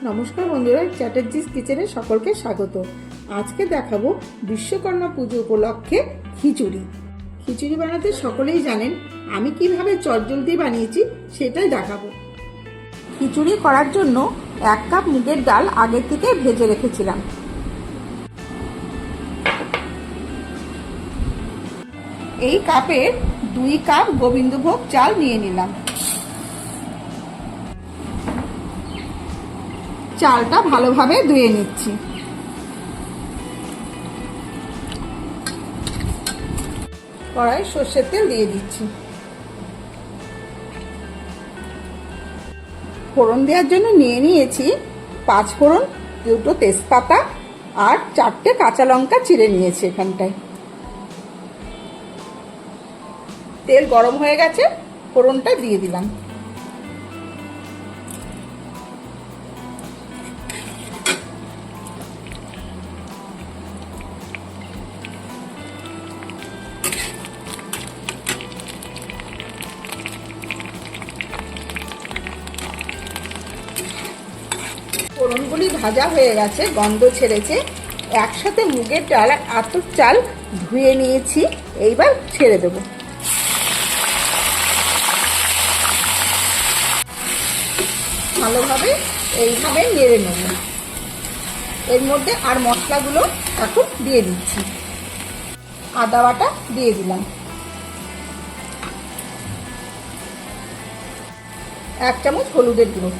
নমস্কার বন্ধুরা, চ্যাটার্জিস কিচেনে সকলকে স্বাগত। আজকে দেখাবো বিশ্বকর্মা পুজো উপলক্ষে খিচুড়ি। খিচুড়ি বানাতে সকলেই জানেন, আমি কিভাবে চটজলদি বানিয়েছি সেটাই দেখাবো। খিচুড়ি করার জন্য 1 কাপ মুগের ডাল আগে থেকে ভেজে রেখেছিলাম। এই কাপের 2 কাপ গোবিন্দভোগ চাল নিয়ে নিলাম। চালটা ভালোভাবে ধুয়ে নিচ্ছি। কড়াই সর্ষের তেল দিয়ে দিচ্ছি। ফোড়ন দেওয়ার জন্য নিয়ে নিয়েছি 5 ফোড়ন, 2টো তেজপাতা আর 4টে কাঁচা লঙ্কা চিড়ে নিয়েছি। এখানটায় তেল গরম হয়ে গেছে, ফোড়নটা দিয়ে দিলাম। ফোড়নগুলি ভাজা হয়ে গেছে, গন্ধ ছেড়েছে। একসাথে মুগের ডাল আর আতপ চাল ধুয়ে নিয়েছি, এইবার ছেড়ে দেব। ভালোভাবে এইভাবে নেড়ে নেব। এর মধ্যে আর মশলাগুলো এখন দিয়ে দিচ্ছি। আদা বাটা দিয়ে দিলাম, 1 চামচ হলুদের গুঁড়ো,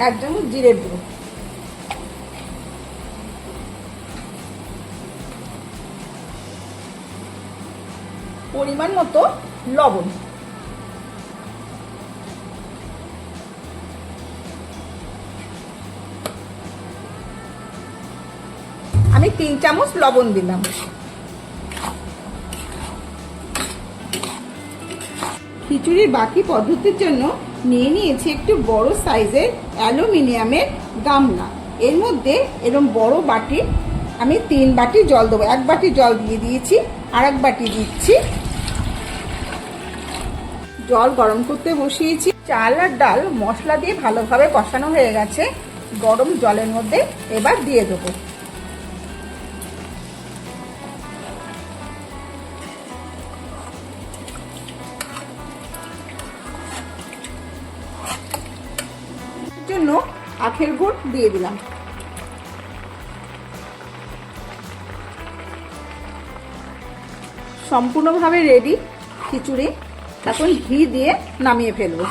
1 চামচ জিরের গুঁড়ো, পরিমাণ মতো লবণ, আমি 3 চামচ লবণ দিলাম। খিচুড়ির বাকি পদ্ধতির জন্য নিয়ে নিয়েছি একটু বড় সাইজের অ্যালুমিনিয়ামের গামলা। এর মধ্যে এরকম বড় বাটি আমি 3 বাটি জল দেবো। 1 বাটি জল দিয়ে দিয়েছি, আর 1 বাটি দিচ্ছি। জল গরম করতে বসিয়েছি। চাল আর ডাল মশলা দিয়ে ভালোভাবে কষানো হয়ে গেছে। গরম জলের মধ্যে এবার দিয়ে দেবো। জন্য আখের গুড় দিয়ে দিলাম। সম্পূর্ণভাবে রেডি খিচুড়ি। এখন ঘি দিয়ে নামিয়ে ফেলবো।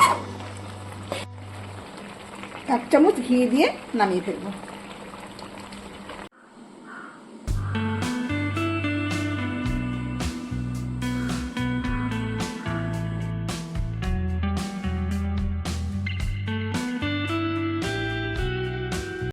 1 চামচ ঘি দিয়ে নামিয়ে ফেলবো।